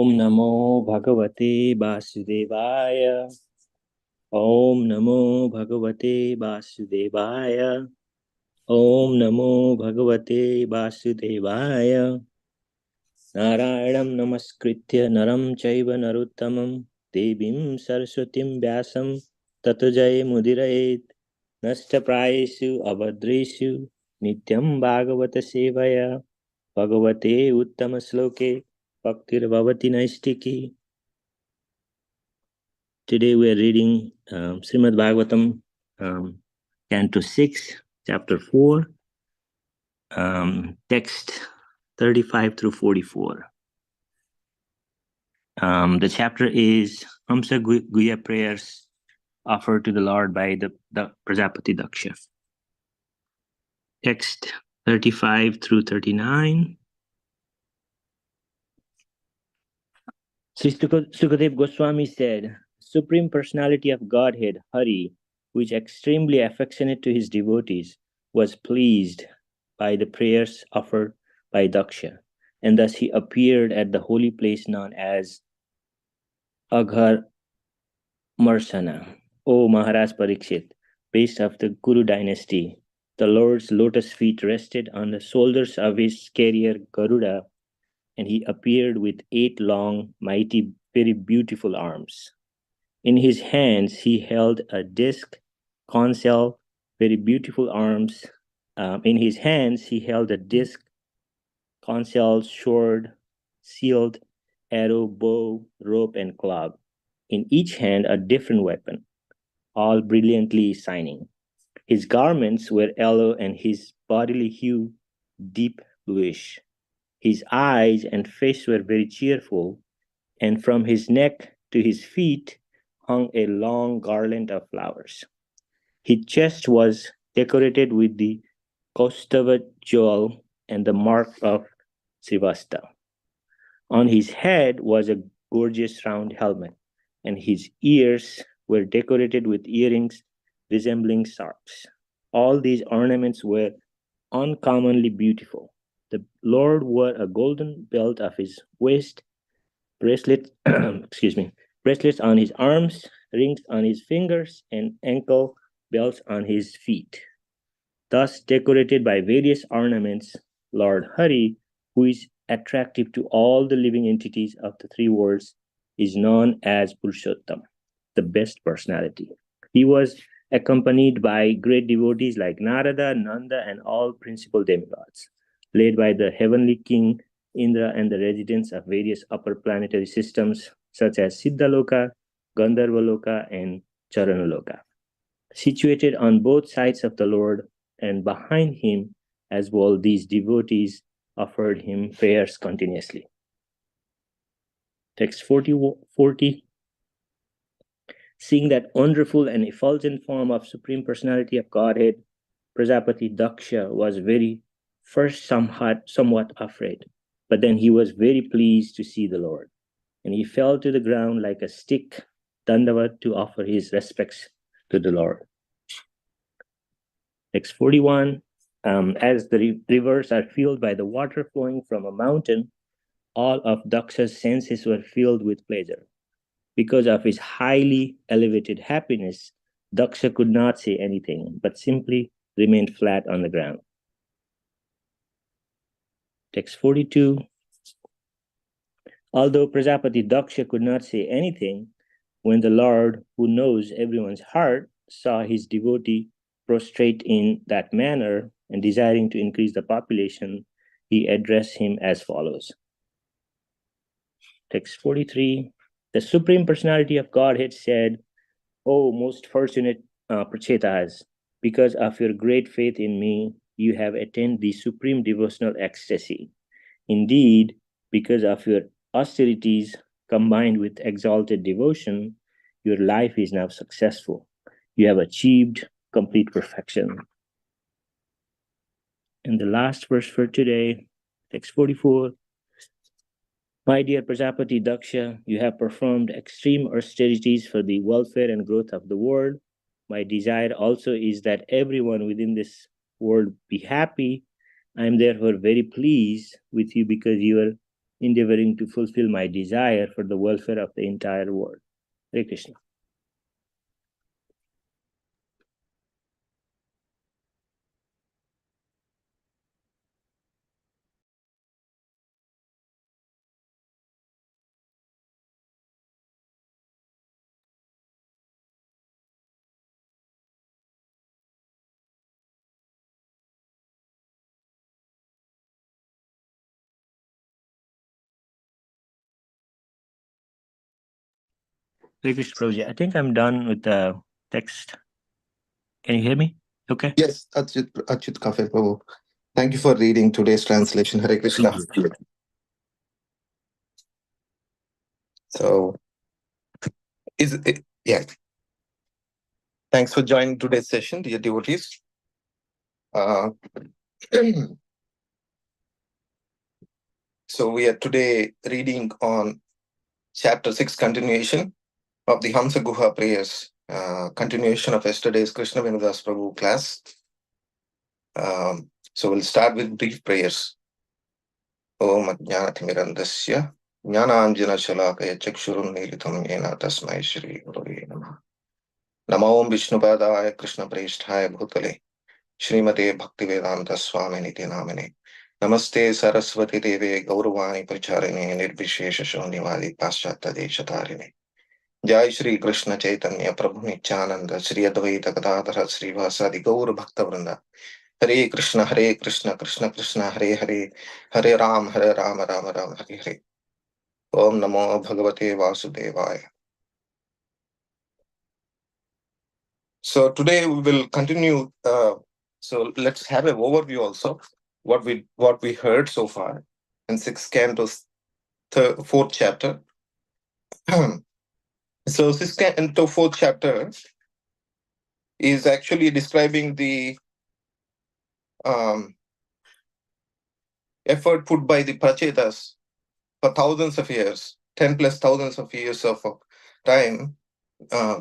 Om Namo Bhagavate Vasudevaya. Om Namo Bhagavate Vasudevaya. Om Namo Bhagavate Vasudevaya. Narayanam Namaskritya Naram Chaiva Naruttamam Devim Saraswatim Vyasam Tato Mudiraet Nasta Prayesu Abhadreshu Nityam Bhagavata Sevaya Bhagavate Uttama Sloke Bhaktir Bhavati Naistiki. Today we are reading Srimad Bhagavatam, Canto 6, Chapter 4, text 35 through 44. The chapter is Hamsa Guya prayers offered to the Lord by the Prajapati Daksha. Text 35 through 39. Sri Sukadev Goswami said, Supreme Personality of Godhead, Hari, who is extremely affectionate to his devotees, was pleased by the prayers offered by Daksha, and thus he appeared at the holy place known as Aghar Marsana. O Maharaj Parikshit, based of the Guru dynasty, the Lord's lotus feet rested on the shoulders of his carrier Garuda, and he appeared with 8 long, mighty, very beautiful arms. In his hands he held a disc, console, very beautiful arms. In his hands he held a disc, console, sword, shield, arrow, bow, rope, and club. In each hand a different weapon, all brilliantly shining. His garments were yellow and his bodily hue deep bluish. His eyes and face were very cheerful, and from his neck to his feet hung a long garland of flowers. His chest was decorated with the Kaustava jewel and the mark of Srivasta. On his head was a gorgeous round helmet, and his ears were decorated with earrings resembling sharks. All these ornaments were uncommonly beautiful. The Lord wore a golden belt of his waist, bracelet, bracelets on his arms, rings on his fingers, and ankle belts on his feet. Thus decorated by various ornaments, Lord Hari, who is attractive to all the living entities of the 3 worlds, is known as Purushottam, the best personality. He was accompanied by great devotees like Narada, Nanda, and all principal demigods, led by the heavenly king Indra and the residents of various upper planetary systems such as Siddhaloka, Gandharvaloka, and Charanaloka. Situated on both sides of the Lord and behind him as well, these devotees offered him prayers continuously. Text 40. Seeing that wonderful and effulgent form of Supreme Personality of Godhead, Prajapati Daksha was very first somewhat afraid, but then he was very pleased to see the Lord, and he fell to the ground like a stick, dandavat, to offer his respects to the Lord. Text 41. As the rivers are filled by the water flowing from a mountain, all of Daksha's senses were filled with pleasure. Because of his highly elevated happiness, Daksha could not say anything, but simply remained flat on the ground. Text 42. Although Prajapati Daksha could not say anything, when the Lord, who knows everyone's heart, saw his devotee prostrate in that manner and desiring to increase the population, he addressed him as follows. Text 43. The Supreme Personality of Godhead said, O most fortunate Prachetas, because of your great faith in me, you have attained the supreme devotional ecstasy. Indeed, because of your austerities combined with exalted devotion, your life is now successful. You have achieved complete perfection. And the last verse for today, text 44. My dear Prajapati Daksha, you have performed extreme austerities for the welfare and growth of the world. My desire also is that everyone within this world be happy. I am therefore very pleased with you because you are endeavoring to fulfill my desire for the welfare of the entire world. Hare Krishna. Hare Krishna Prabhuji. I think I'm done with the text. Can you hear me? Okay. Yes, Achut Kafe Prabhu. Thank you for reading today's translation. Hare Krishna. So, yeah. Thanks for joining today's session, dear devotees. Uh, so, we are today reading on chapter 6, continuation of the Hamsa Guha prayers, continuation of yesterday's Krishna Venudas Prabhu class. So, we'll start with brief prayers. Om Ajnanathmirandasya Jnananjana Shalakaya Chakshurun Nilitam Yena Tasmai Shri Gurave Namah. Namo Om Vishnupadaya Krishna Preshthaya Bhutale Srimate Bhaktivedanta Swami Niti Namane. Namaste Saraswati Deve Gauravani Pracharine Nirvishesha Shunivadi Paschata Deshatarine. Jai Shri Krishna Chaitanya Prabhu Nityananda Shri Advaita Gadadhara Srivasadi Gaur Bhakta Hare Krishna, Krishna Krishna, Hare Hare, Hare Ram, Rama Ram, Hare Hare. Om Namo Bhagavate Vasudevaya. So today we will continue. So let's have an overview also what we heard so far in 6 Canto's 4th chapter. So 6 Canto 4th chapter is actually describing the effort put by the Prachetas for thousands of years, 10 plus thousands of years of time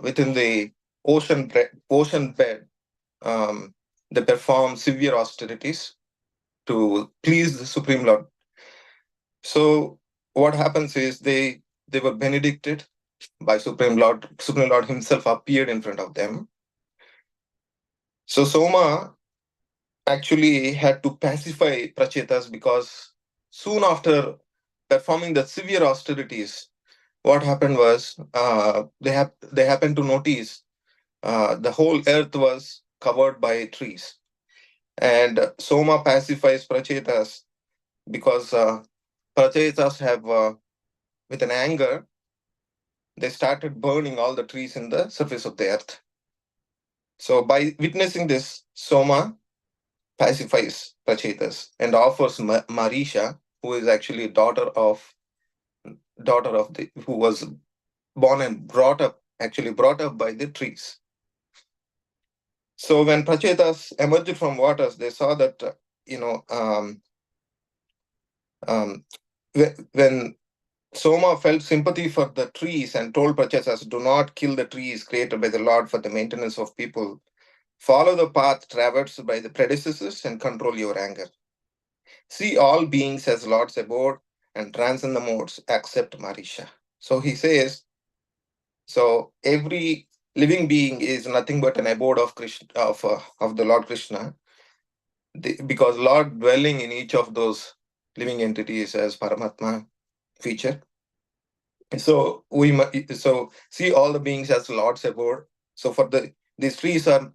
within the ocean bed. They perform severe austerities to please the Supreme Lord. So what happens is they were benedicted by Supreme Lord. Supreme Lord himself appeared in front of them. So Soma actually had to pacify Prachetas because soon after performing the severe austerities, what happened was they happened to notice the whole earth was covered by trees. And Soma pacifies Prachetas because Prachetas have, with an anger, they started burning all the trees in the surface of the earth. So by witnessing this, Soma pacifies Prachetas and offers Marisha, who is actually daughter of who was born and brought up by the trees. So when Prachetas emerged from waters, they saw that when Soma felt sympathy for the trees and told Prachetas, "Do not kill the trees created by the Lord for the maintenance of people. Follow the path traversed by the predecessors and control your anger. See all beings as Lord's abode and transcend the modes, except Marisha." So he says, so every living being is nothing but an abode of Krishna, of the Lord Krishna, because Lord dwelling in each of those living entities as Paramatma feature. So see all the beings as Lord's abode. So these trees are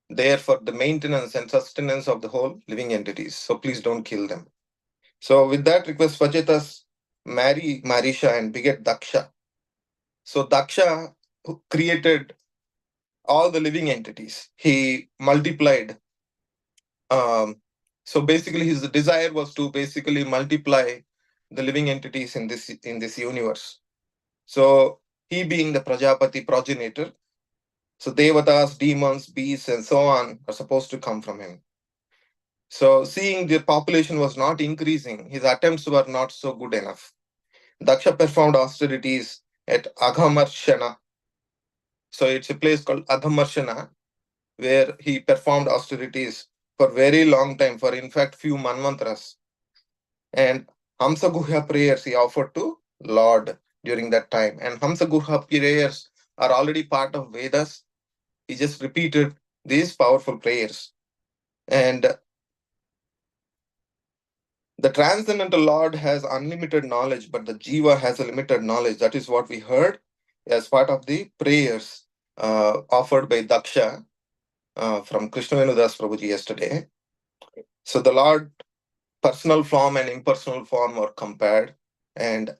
there for the maintenance and sustenance of the whole living entities. So please don't kill them. So with that request, Prachetas marry Marisha and beget Daksha. So Daksha created all the living entities. He multiplied. So basically, his desire was to basically multiply the living entities in this universe. So he being the Prajapati progenitor, so Devatas, demons, beasts, and so on are supposed to come from him. So seeing the population was not increasing, his attempts were not so good enough. Daksha performed austerities at Aghamarshana. So it's a place called Aghamarshana, where he performed austerities for very long time, for in fact few manvantras. And Hamsaguhya prayers he offered to Lord during that time. And Hamsaguhya prayers are already part of Vedas. He just repeated these powerful prayers. And the transcendental Lord has unlimited knowledge, but the Jiva has a limited knowledge. That is what we heard as part of the prayers offered by Daksha from Krishnavenudas Prabhuji yesterday. So the Lord, personal form and impersonal form were compared, and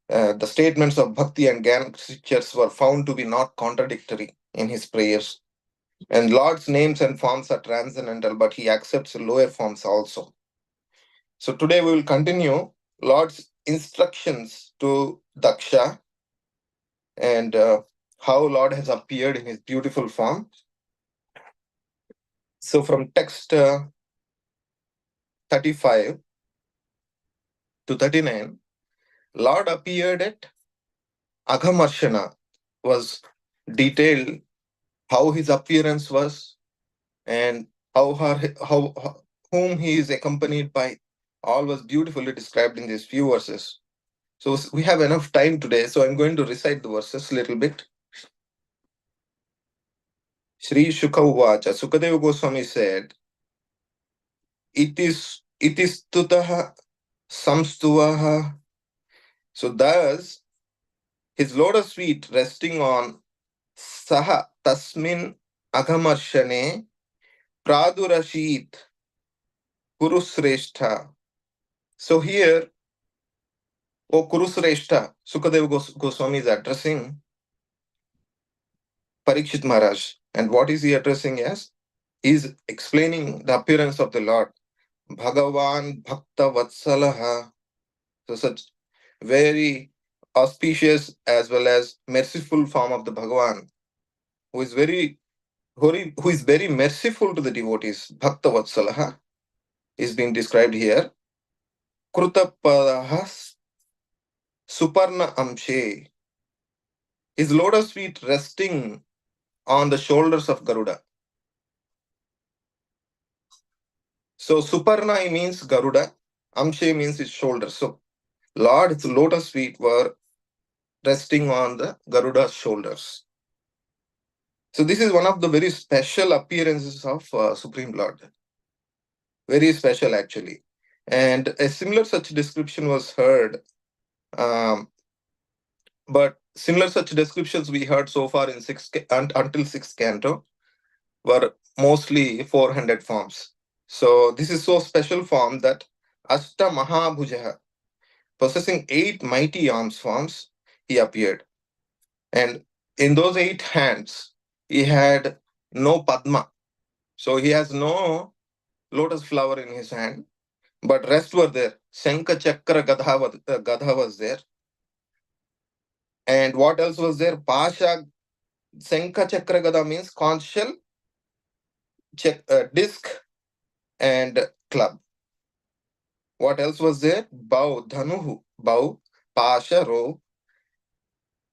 the statements of Bhakti and Gyan scriptures were found to be not contradictory in his prayers. And Lord's names and forms are transcendental, but he accepts lower forms also. So today we will continue Lord's instructions to Daksha and how Lord has appeared in his beautiful form. So from text 35 to 39, Lord appeared at Aghamarshana, was detailed how his appearance was and how whom he is accompanied by. All was beautifully described in these few verses. So we have enough time today, so I'm going to recite the verses a little bit. Sri Shukha Uvacha, Sukadeva Goswami said, it is tutaha samstuvaha. So thus, his lotus feet resting on saha tasmin aghamarshane pradurashit kurusreshta. So here, O Kurusreshta, Sukadeva Goswami is addressing Parikshit Maharaj. And what is he addressing as? He is explaining the appearance of the Lord. Bhagavan Bhakta Vatsalaha. So such very auspicious as well as merciful form of the Bhagavan, who is very merciful to the devotees. Bhakta Vatsalaha is being described here. Krutapadaha Suparna Amshe. His lotus feet resting on the shoulders of Garuda. So Suparna means Garuda, Amshe means his shoulders. So Lord's lotus feet were resting on the Garuda's shoulders. So this is one of the very special appearances of Supreme Lord. Very special actually. And a similar such description was heard, um, but similar such descriptions we heard so far in until sixth canto were mostly 400 forms. So this is so special form that Ashta Mahabhujaha, possessing 8 mighty arms forms, he appeared. And in those 8 hands, he had no Padma. So he has no lotus flower in his hand, but rest were there. Shankha Chakra Gadha was there. And what else was there? Pasha, Shankha Chakra Gadha means conch shell, disc, and club. What else was there? Bow, Dhanuhu, bow, Pasha, rope,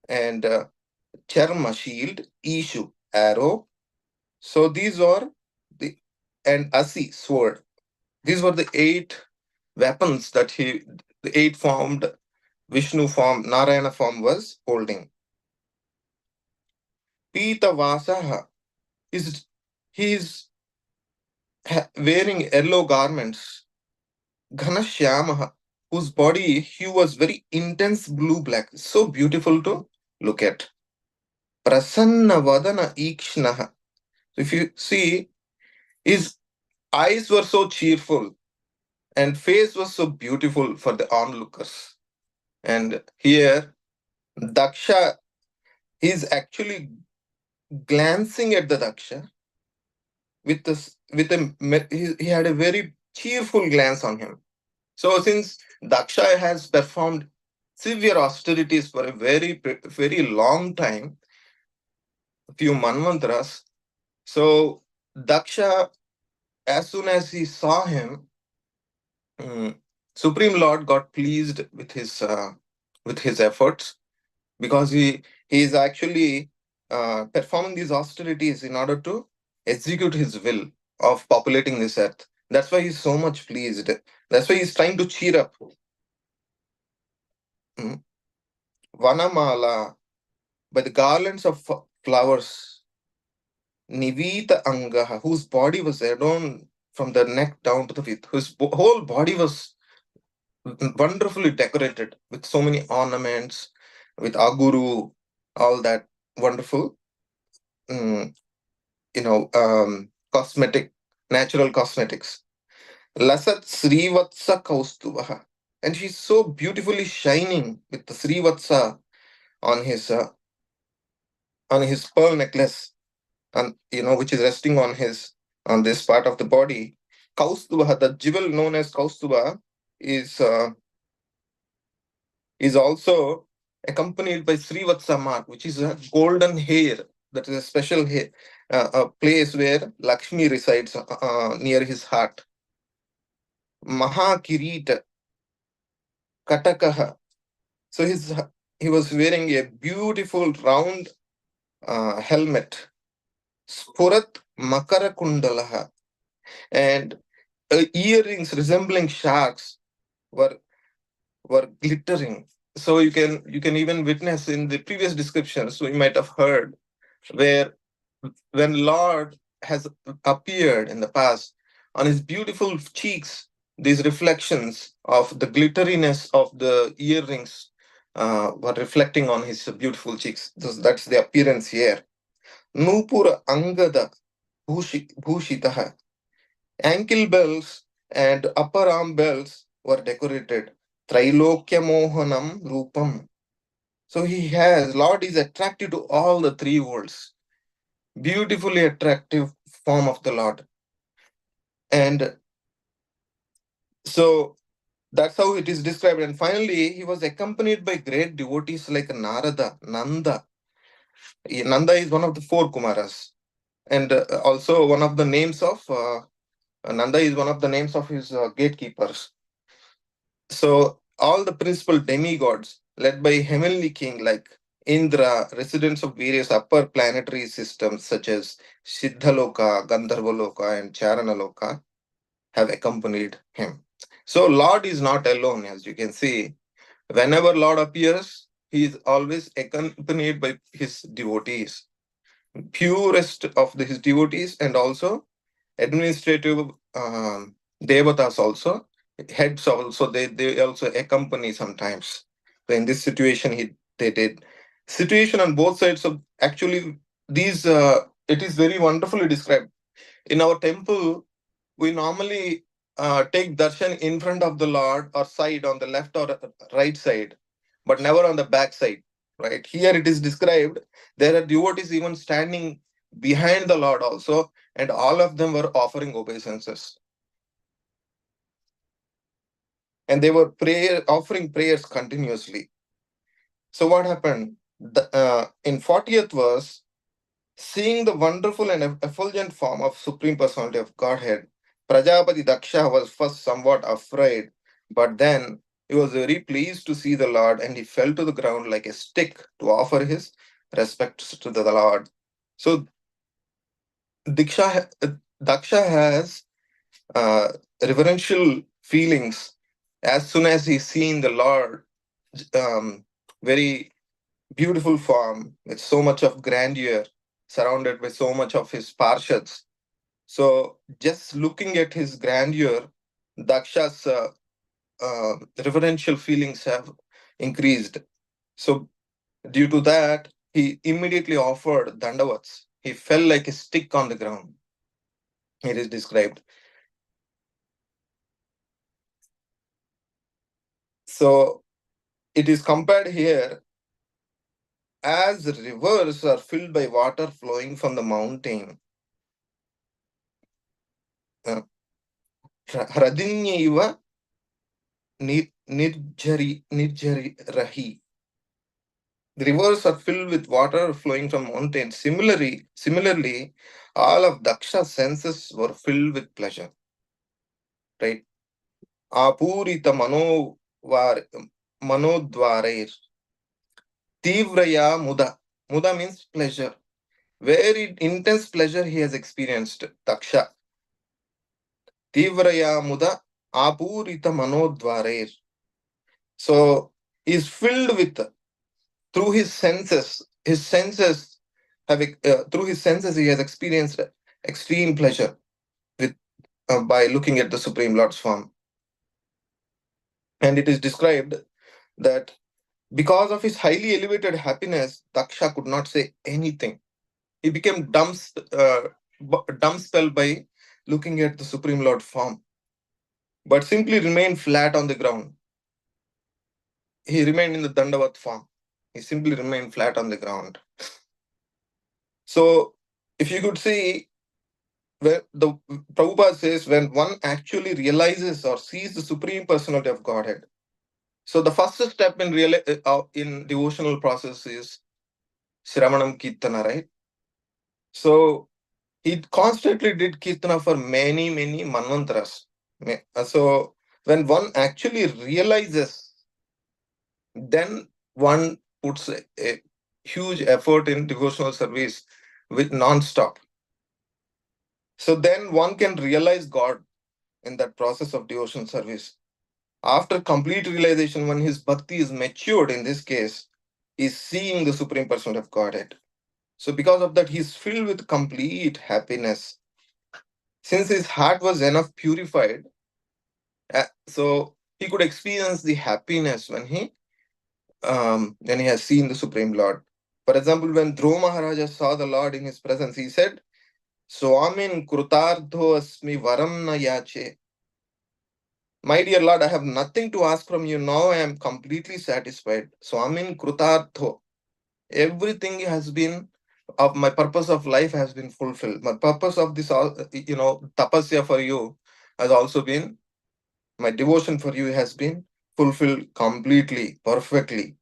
and Charma, shield, Ishu, arrow. So these are the, and Asi, sword. These were the 8 weapons that the 8 formed Vishnu form, Narayana form was holding. Pita Vasaha is he's wearing yellow garments. Ghanashyamaha, whose body hue was very intense blue black, so beautiful to look at. Prasanna Vadana Ikshnaha. If you see, his eyes were so cheerful and face was so beautiful for the onlookers. And here, Daksha is actually glancing at the Daksha with this, he had a very cheerful glance on him. So since Daksha has performed severe austerities for a very long time, a few manvantras, so Daksha, as soon as he saw him, Supreme Lord got pleased with his efforts, because he is actually performing these austerities in order to execute his will of populating this earth. That's why he's so much pleased. That's why he's trying to cheer up. Vanamala, by the garlands of flowers, Nivita Angaha, whose body was adorned from the neck down to the feet, whose whole body was wonderfully decorated with so many ornaments, with aguru, all that wonderful, mm, cosmetic, natural cosmetics. Lasat Srivatsa Kaustuvaha. And she's so beautifully shining with the Srivatsa on his pearl necklace, and which is resting on this part of the body. Kaustuva, the jewel known as Kaustuva, is also accompanied by Srivatsa mark, which is a golden hair. That is a special hair, a place where Lakshmi resides near his heart. Mahakirita Katakaha. So he was wearing a beautiful round helmet. Spurat Makara Kundalaha. And earrings resembling sharks were glittering. So you can even witness in the previous descriptions we might have heard, where when Lord has appeared in the past, on his beautiful cheeks, these reflections of the glitteriness of the earrings were reflecting on his beautiful cheeks. That's the appearance here. Nupura Angada Bhushitaha. Ankle bells and upper arm bells were decorated. Trailokya Mohanam Rupam. So Lord is attracted to all the three worlds. Beautifully attractive form of the Lord. And so that's how it is described. And finally, he was accompanied by great devotees like Narada, Nanda. Nanda is one of the four Kumaras. And also one of the names of Nanda is one of the names of his gatekeepers. So all the principal demigods, led by heavenly king like Indra, residents of various upper planetary systems such as Siddhaloka, Gandharvaloka, and Charanaloka, have accompanied him. So Lord is not alone, as you can see. Whenever Lord appears, he is always accompanied by his devotees, purest of his devotees, and also administrative devatas also, heads also, they also accompany sometimes. So in this situation, they did. Situation on both sides of actually these it is very wonderfully described. In our temple, we normally take darshan in front of the Lord or side on the left or right side, but never on the back side. Right here, it is described there are devotees even standing behind the Lord also, and all of them were offering obeisances, and they were offering prayers continuously. So what happened? In 40th verse, seeing the wonderful and effulgent form of Supreme Personality of Godhead, Prajapati Daksha was first somewhat afraid, but then he was very pleased to see the Lord, and he fell to the ground like a stick to offer his respects to the Lord. So Daksha has reverential feelings as soon as he's seen the Lord, um, very beautiful form with so much of grandeur, surrounded by so much of his parshads. So just looking at his grandeur, Daksha's reverential feelings have increased. So due to that, he immediately offered dandavats. He fell like a stick on the ground. It is described. So it is compared here as rivers are filled by water flowing from the mountain. Hradinyiva nirjari rahi. The rivers are filled with water flowing from mountains. Similarly, all of Daksha's senses were filled with pleasure. Right? Apurita manodvarer. Tivraya muda. Muda means pleasure. Very intense pleasure he has experienced, Daksha. Tivraya muda apurita manodvarer. So he is filled with through his senses, through his senses, he has experienced extreme pleasure with by looking at the Supreme Lord's form. And it is described that because of his highly elevated happiness, Daksha could not say anything. He became dumbspelled by looking at the Supreme Lord form, but simply remained flat on the ground. He remained in the Dandavat form. He simply remained flat on the ground. So, if you could see, where the Prabhupada says, when one actually realizes or sees the Supreme Personality of Godhead, so the first step in devotional process is Shravanam Kirtana, right? So he constantly did Kirtana for many, many manvantras. So when one actually realizes, then one puts a huge effort in devotional service with non-stop. So then one can realize God in that process of devotional service. After complete realization, when his bhakti is matured, in this case, is seeing the Supreme Person of Godhead. So because of that, he's filled with complete happiness. Since his heart was enough purified, so he could experience the happiness when he has seen the Supreme Lord. For example, when Dhruva Maharaja saw the Lord in his presence, he said, Swamin Krutardho Asmi Varam Na Yache. My dear Lord, I have nothing to ask from you now. I am completely satisfied. Swamin Krutardho. Everything has been of my purpose of life has been fulfilled. My purpose of this, tapasya for you has also been, my devotion for you has been fulfilled completely, perfectly.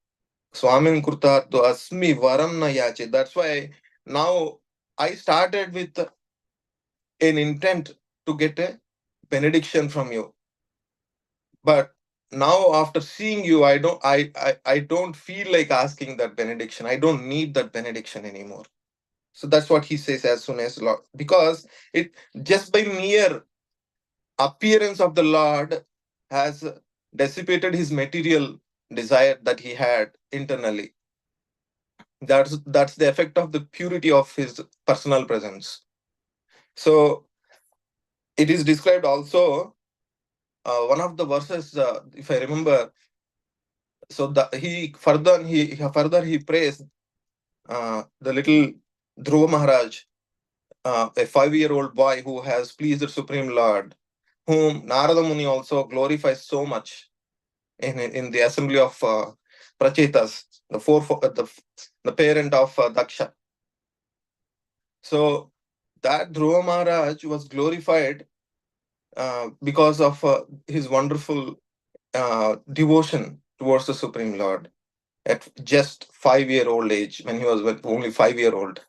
Swamin Krutardho Asmi Varam Na Yache. That's why now I started with an intent to get a benediction from you. But now after seeing you, I don't feel like asking that benediction. I don't need that benediction anymore. So that's what he says as soon as Lord, because it just by mere appearance of the Lord has dissipated his material desire that he had internally. That's the effect of the purity of his personal presence. So it is described also, one of the verses, if I remember. So he praised the little Dhruva Maharaj, a 5-year-old boy who has pleased the Supreme Lord, whom Narada Muni also glorifies so much in the assembly of Prachetas, the parent of Daksha. So that Dhruva Maharaj was glorified because of his wonderful devotion towards the Supreme Lord at just 5-year-old age, when he was only 5-year-old.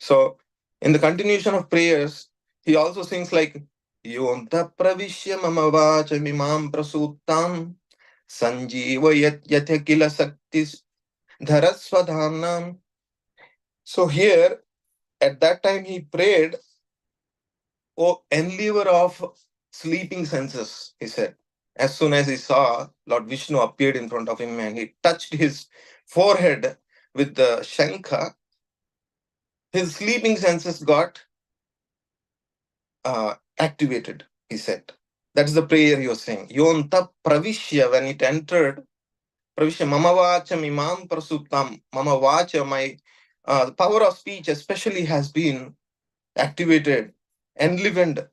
So in the continuation of prayers, he also sings like Yonta Pravishya Mama Vacha Mimam Prasuttam Sanjeeva Yatya Kila Saktis Dharaswadhamnam. So here at that time he prayed, O enlever of sleeping senses, he said. As soon as he saw Lord Vishnu appeared in front of him and he touched his forehead with the Shankha, his sleeping senses got activated, he said. That's the prayer he was saying. Yonta pravishya, when it entered, pravishya mama vacha mimam prasuptam, mama vacha, my the power of speech especially has been activated, enlivened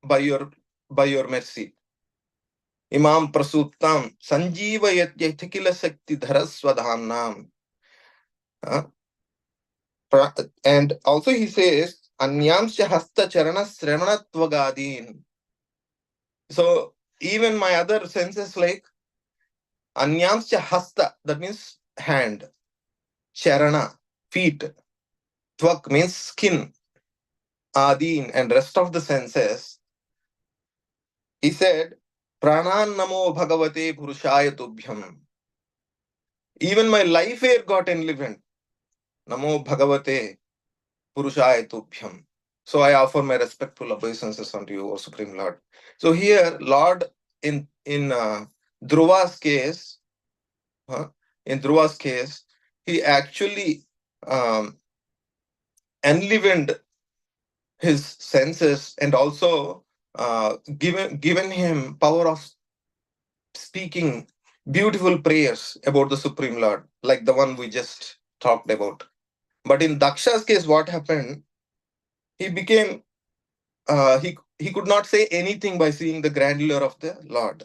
by your mercy. Imam prasuptam, sanjeeva yathikila sakti dharaswadhanam. And also he says, anyamsya hasta charana sravanatvagadin. So even my other senses like anyamsya hasta, that means hand, charana, feet, tvak means skin, adin, and rest of the senses. He said, Pranan namo bhagavate purushaya tubhyam. Even my life air got enlivened. Namo bhagavate purushaya tubhyam. So I offer my respectful obeisances unto you, O Supreme Lord. So here, Lord, in Dhruva's case, in Dhruva's case, he actually enlivened his senses, and also given him power of speaking beautiful prayers about the Supreme Lord, like the one we just talked about. But in Daksha's case, what happened? He became he could not say anything by seeing the grandeur of the Lord.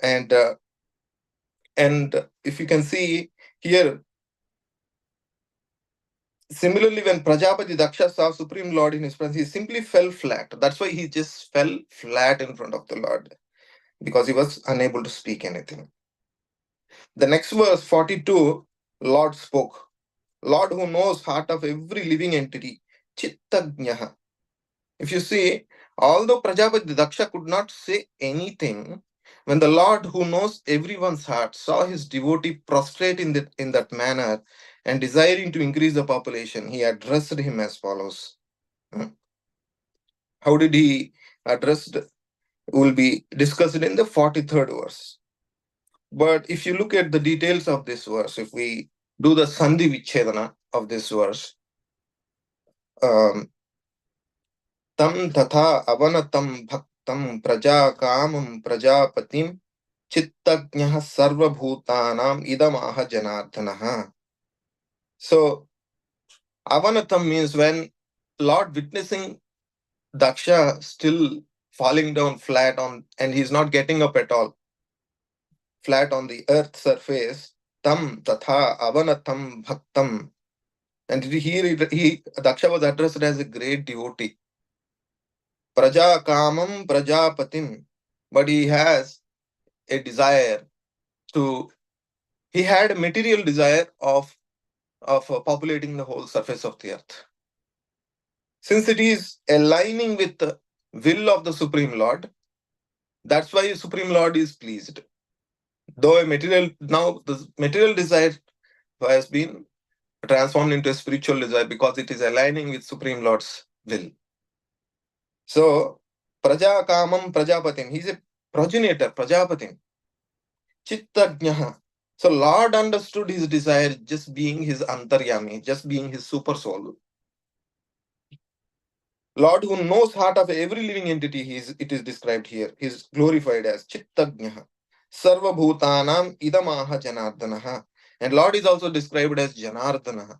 And if you can see here, similarly, when Prajapati Daksha saw Supreme Lord in his presence, he simply fell flat. That's why he just fell flat in front of the Lord, because he was unable to speak anything. The next verse, 42, Lord spoke. Lord who knows heart of every living entity, Chittagnaha. If you see, although Prajapati Daksha could not say anything, when the Lord who knows everyone's heart saw his devotee prostrate in that manner and desiring to increase the population, he addressed him as follows. How did he address? Will be discussed in the 43rd verse. But if you look at the details of this verse, if we do the Sandhi Vichedana of this verse, tam tatha avanatam bhaktam praja kamam prajapatim chittagnyah sarvabhutanam idamaha janardhanaha. So avanatam means when Lord witnessing Daksha still falling down flat on, and he's not getting up at all, flat on the earth surface, tam tatha avanatam bhaktam. And he Daksha was addressed as a great devotee. Praja kamam prajapatim. But he has a desire to, he had a material desire of populating the whole surface of the earth. Since it is aligning with the will of the Supreme Lord, that's why Supreme Lord is pleased. Though now the material desire has been transformed into a spiritual desire because it is aligning with Supreme Lord's will. So, Praja Kamam Prajapatim, he's a progenitor, Prajapatim. Chittagnaha. So, Lord understood his desire just being his Antaryami, just being his super soul. Lord who knows heart of every living entity, it is described here. He is glorified as Chittagnaha. Sarva Bhutanam Idamaha Janardanaha. And Lord is also described as Janardanaha.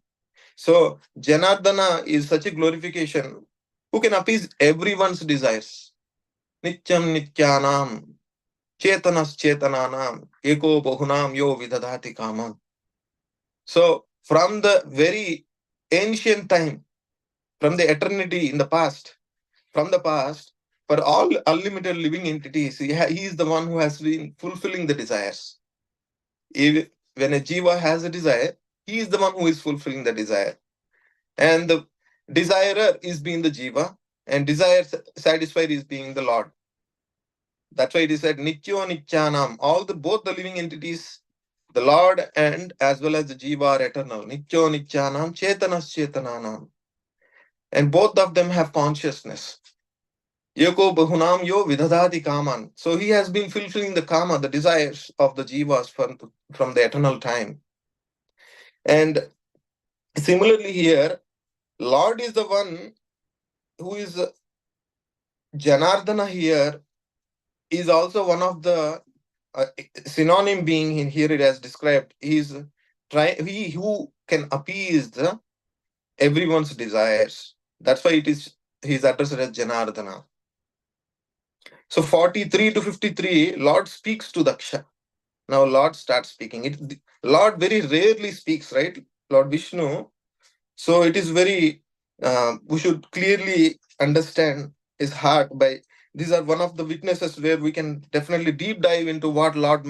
So, Janardana is such a glorification who can appease everyone's desires. Nityam Nityanam Chetanas Chetananam Eko Bahunam Yo Vidadati Kamam. So, from the very ancient time, from the eternity in the past, from the past, for all unlimited living entities, he is the one who has been fulfilling the desires. When a jiva has a desire, he is the one who is fulfilling the desire. And the desirer is being the jiva, and desire satisfied is being the Lord. That's why it is said Nityo Nityanam. Both the living entities, the Lord and as well as the jiva are eternal. Nityo Nityanam Chetanas Chetananam. And both of them have consciousness. Yoko Bahunam Yo Vidadati Kaman. So he has been fulfilling the kama, the desires of the jivas from the eternal time. And similarly here, Lord is the one who is Janardana here, is also one of the synonym being in here it has described. He who can appease everyone's desires. That's why he's addressed as Janardana. So 43 to 53, Lord speaks to Daksha. Now Lord starts speaking. Lord very rarely speaks, right? Lord Vishnu. So it is very, we should clearly understand his heart by, these are one of the witnesses where we can definitely deep dive into what Lord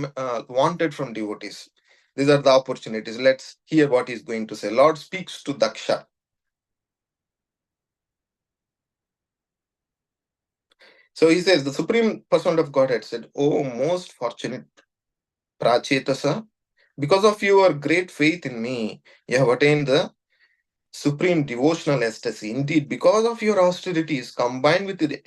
wanted from devotees. These are the opportunities. Let's hear what he's going to say. Lord speaks to Daksha. So he says, the Supreme Personality of Godhead said, "Oh, most fortunate Prachetasa, because of your great faith in me, you have attained the supreme devotional ecstasy. Indeed, because of your austerities combined with the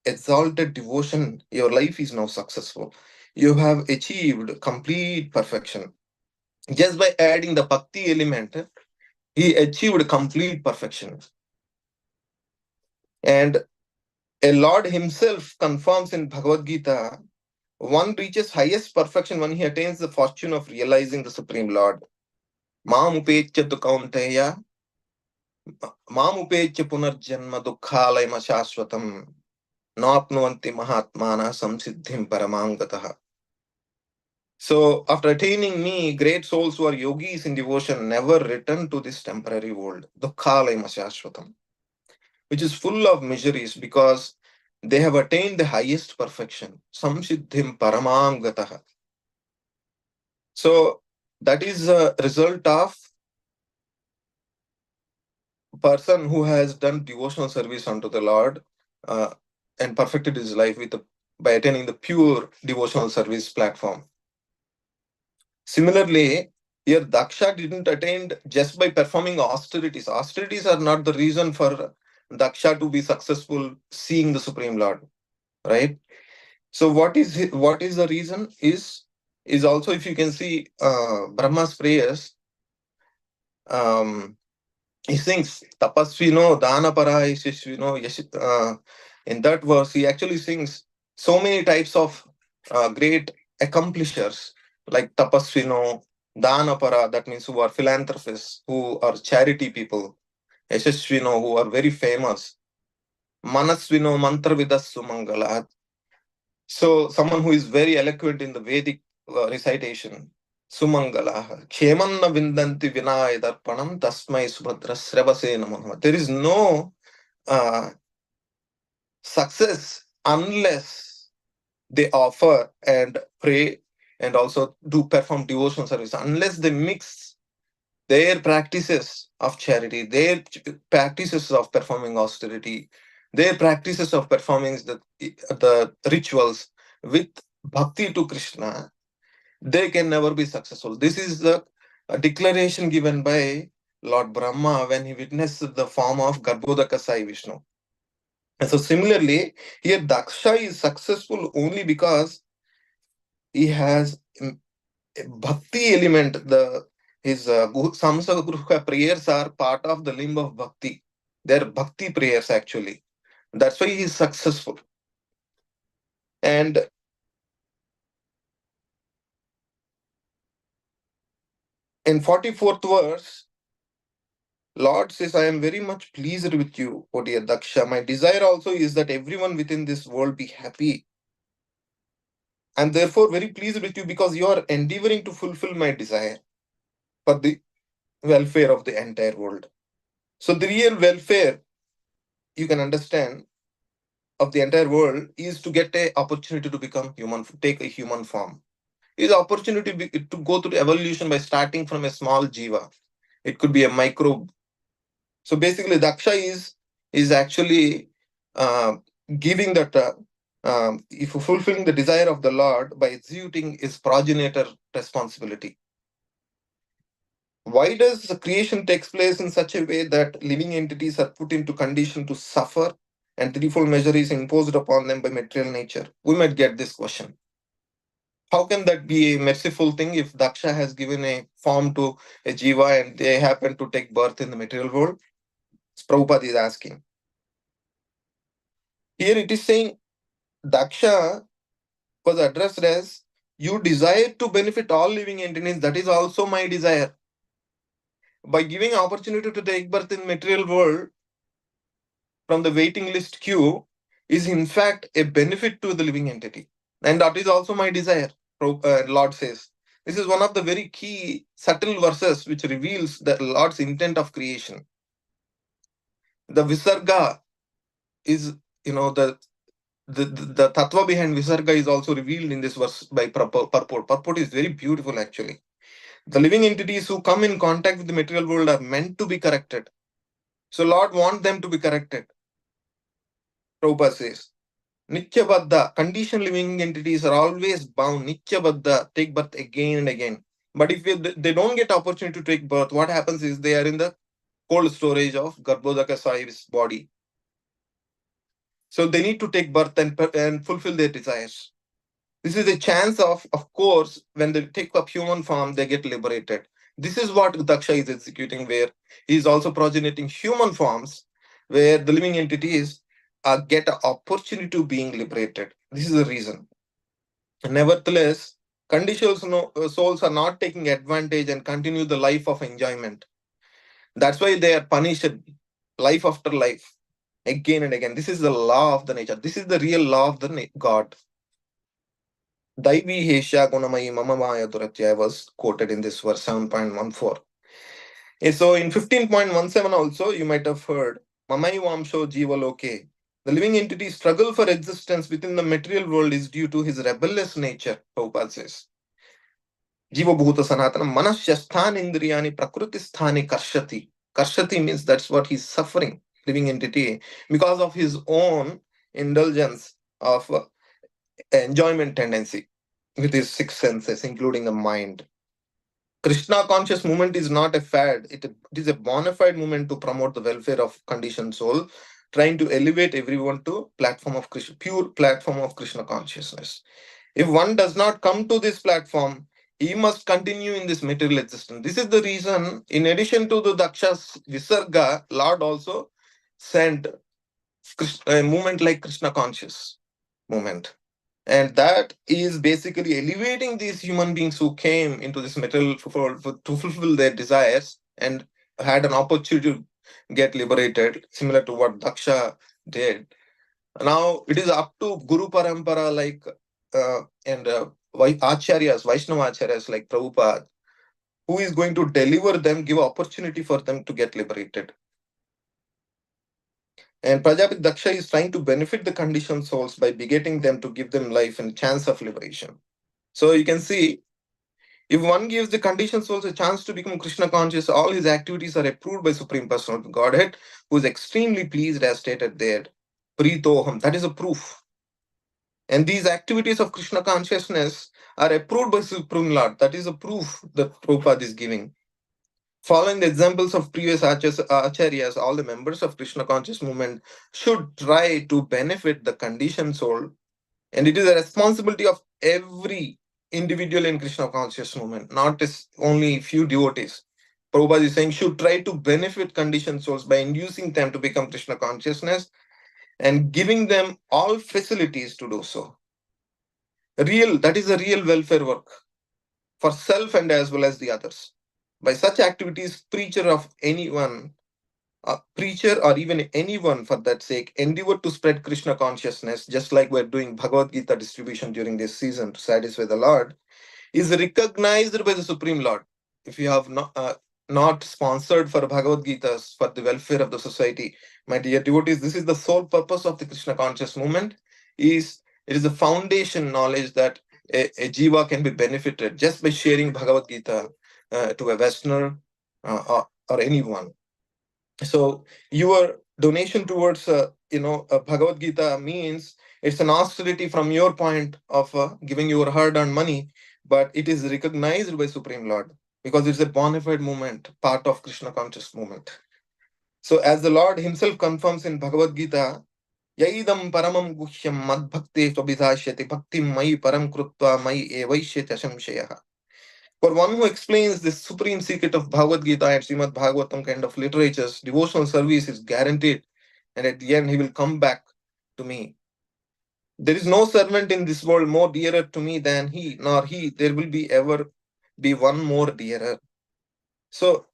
exalted devotion, your life is now successful. You have achieved complete perfection. Just by adding the bhakti element, he achieved complete perfection. And a Lord himself confirms in Bhagavad Gita, one reaches highest perfection when he attains the fortune of realizing the Supreme Lord. Mam upechya tu kaunteya, mam upechya punarjanma dukkhalayam shashvatam, napnuvanti mahatmana samsiddhim paramangataha. So, after attaining me, great souls who are yogis in devotion never return to this temporary world, dukkhalayam shashvatam, which is full of miseries because they have attained the highest perfection, samsiddhim paramangataha. So, that is a result of person who has done devotional service unto the Lord uh, and perfected his life by attaining the pure devotional service platform. Similarly, here Daksha didn't attain just by performing austerities. Austerities are not the reason for Daksha to be successful seeing the Supreme Lord, right? So what is the reason is also, if you can see Brahma's prayers, um, he sings tapasvino danapara yashasvino in that verse he actually sings so many types of great accomplishers like tapasvino danapara, that means who are philanthropists, who are charity people, yashasvino, who are very famous, manasvino mantravidassu mangala, so someone who is very eloquent in the Vedic recitation. Sumangalaha. Kshemanna vindanti vinaya darpanam tasmai subhadra sravase namaha. There is no success unless they offer and pray and also do perform devotional service. Unless they mix their practices of charity, their practices of performing austerity, their practices of performing the rituals with bhakti to Krishna, they can never be successful. This is the declaration given by Lord Brahma when he witnessed the form of Garbhodaka Sai Vishnu. And so similarly, here Daksha is successful only because he has a bhakti element. His Samsa Gruha prayers are part of the limb of bhakti. They're bhakti prayers actually. That's why he is successful. And in 44th verse, Lord says, I am very much pleased with you, O dear Daksha. My desire also is that everyone within this world be happy. I am therefore very pleased with you because you are endeavoring to fulfill my desire for the welfare of the entire world. So the real welfare, you can understand, of the entire world is to get a opportunity to become human, take a human form. Is opportunity to go through evolution by starting from a small jiva. It could be a microbe. So basically, Daksha is actually uh, giving that if fulfilling the desire of the Lord by executing his progenitor responsibility. Why does the creation takes place in such a way that living entities are put into condition to suffer and threefold measure is imposed upon them by material nature? We might get this question. How can that be a merciful thing if Daksha has given a form to a jiva and they happen to take birth in the material world? Prabhupada is asking. Here it is saying Daksha was addressed as, you desire to benefit all living entities, that is also my desire. By giving opportunity to take birth in material world from the waiting list queue is in fact a benefit to the living entity. And that is also my desire, Lord says. This is one of the very key subtle verses which reveals the Lord's intent of creation. The Visarga is, the tattva behind Visarga is also revealed in this verse by purport. Purport is very beautiful actually. The living entities who come in contact with the material world are meant to be corrected. So Lord wants them to be corrected. Prabhupada says, Nityabadda, conditioned living entities are always bound. Nityabadda, take birth again and again. But if they don't get opportunity to take birth, what happens is they are in the cold storage of Garbhodaka Sai's body. So they need to take birth and fulfill their desires. This is a chance of course, when they take up human form, they get liberated. This is what Daksha is executing, where he is also progeniting human forms, where the living entities get an opportunity to being liberated. This is the reason. Nevertheless, conditional souls are not taking advantage and continue the life of enjoyment. That's why they are punished life after life, again and again. This is the law of the nature. This is the real law of the God. Daivi Hesha Gunamai Mama Maya Duratya was quoted in this verse 7.14. So in 15.17 also, you might have heard Mamai Vamsho Jiva Loke. The living entity's struggle for existence within the material world is due to his rebellious nature, Prabhupada says. Jiva Bhuta Sanatana Manashyasthan Indriyani Prakriti Sthani Karshati. Karshati means that's what he's suffering, living entity, because of his own indulgence of enjoyment tendency with his six senses, including the mind. Krishna conscious movement is not a fad. It is a bona fide movement to promote the welfare of conditioned soul, trying to elevate everyone to platform of Krishna, pure platform of Krishna consciousness. If one does not come to this platform, he must continue in this material existence. This is the reason, in addition to the Daksha's Visarga, Lord also sent a movement like Krishna conscious movement. And that is basically elevating these human beings who came into this material to fulfill their desires and had an opportunity to get liberated, similar to what Daksha did. Now it is up to Guru Parampara, like and Acharyas, Vaishnava Acharyas like Prabhupada, who is going to deliver them, give opportunity for them to get liberated. And Prajapati Daksha is trying to benefit the conditioned souls by begetting them to give them life and chance of liberation. So you can see, if one gives the conditioned souls a chance to become Krishna conscious, all his activities are approved by Supreme Personality of Godhead, who is extremely pleased, as stated there. Pritoham, that is a proof. And these activities of Krishna consciousness are approved by Supreme Lord. That is a proof that Prabhupada is giving. Following the examples of previous acharyas, all the members of Krishna conscious movement should try to benefit the conditioned soul. And it is a responsibility of every individual in Krishna conscious movement, not only few devotees. Prabhupada is saying should try to benefit conditioned souls by inducing them to become Krishna consciousness and giving them all facilities to do so. That is a real welfare work for self and as well as the others. By such activities, preacher or even anyone for that sake, endeavor to spread Krishna consciousness, just like we're doing Bhagavad Gita distribution during this season to satisfy the Lord, is recognized by the Supreme Lord. If you have not sponsored for Bhagavad Gita for the welfare of the society, my dear devotees, this is the sole purpose of the Krishna conscious movement. It is a foundation knowledge that a jiva can be benefited just by sharing Bhagavad Gita to a Westerner or anyone. So your donation towards Bhagavad Gita means it's an austerity from your point of giving your hard-earned money, but it is recognized by Supreme Lord because it's a bona fide movement, part of Krishna conscious movement. So as the Lord himself confirms in Bhagavad Gita, Yaidam paramam guhyam madbhakti svabhidhashyati bhakti mai param krutva mai evaishyati ashamshayaha. For one who explains this supreme secret of Bhagavad Gita and Srimad Bhagavatam kind of literatures, devotional service is guaranteed, and at the end he will come back to me. There is no servant in this world more dearer to me than he, nor he there will be ever be one more dearer. So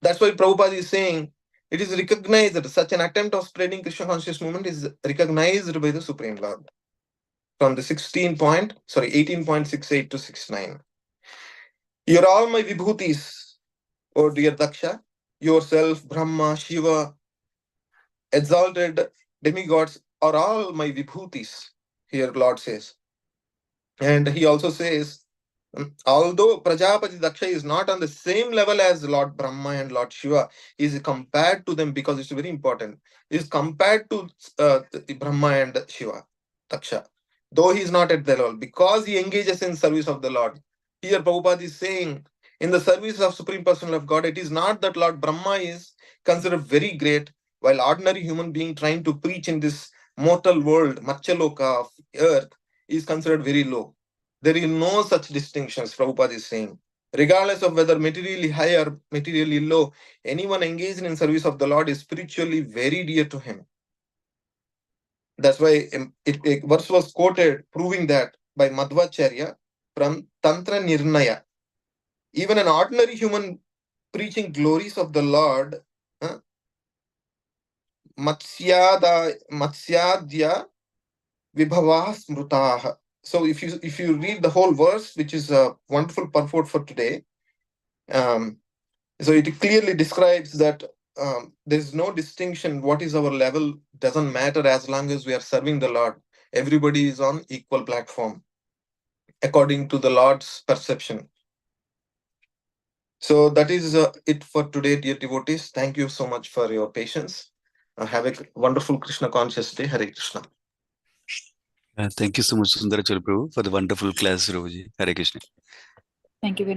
that's why Prabhupada is saying it is recognized that such an attempt of spreading Krishna conscious movement is recognized by the Supreme Lord. From the 18.68 to 69. You're all my vibhutis, O dear Daksha, yourself, Brahma, Shiva, exalted demigods are all my vibhutis, here Lord says. And he also says, although Prajapati Daksha is not on the same level as Lord Brahma and Lord Shiva, he is compared to them because it's very important. He is compared to Brahma and Shiva, Daksha, though he is not at their level, because he engages in service of the Lord. Here Prabhupada is saying, in the service of Supreme Personal of God, it is not that Lord Brahma is considered very great, while ordinary human being trying to preach in this mortal world, Matchaloka of earth, is considered very low. There is no such distinctions, Prabhupada is saying. Regardless of whether materially high or materially low, anyone engaged in service of the Lord is spiritually very dear to him. That's why a verse was quoted proving that by Madhvacharya from Tantra Nirnaya. Even an ordinary human preaching glories of the Lord, Matsyadya Vibhavah Smrutaha. So if you read the whole verse, which is a wonderful purport for today, so it clearly describes that there's no distinction. What is our level doesn't matter as long as we are serving the Lord. Everybody is on equal platform according to the Lord's perception. So that is it for today, dear devotees. Thank you so much for your patience. Have a wonderful Krishna conscious day. Hare Krishna. Thank you so much, Sundaracala Prabhu, for the wonderful class, Prabhuji. Hare Krishna. Thank you very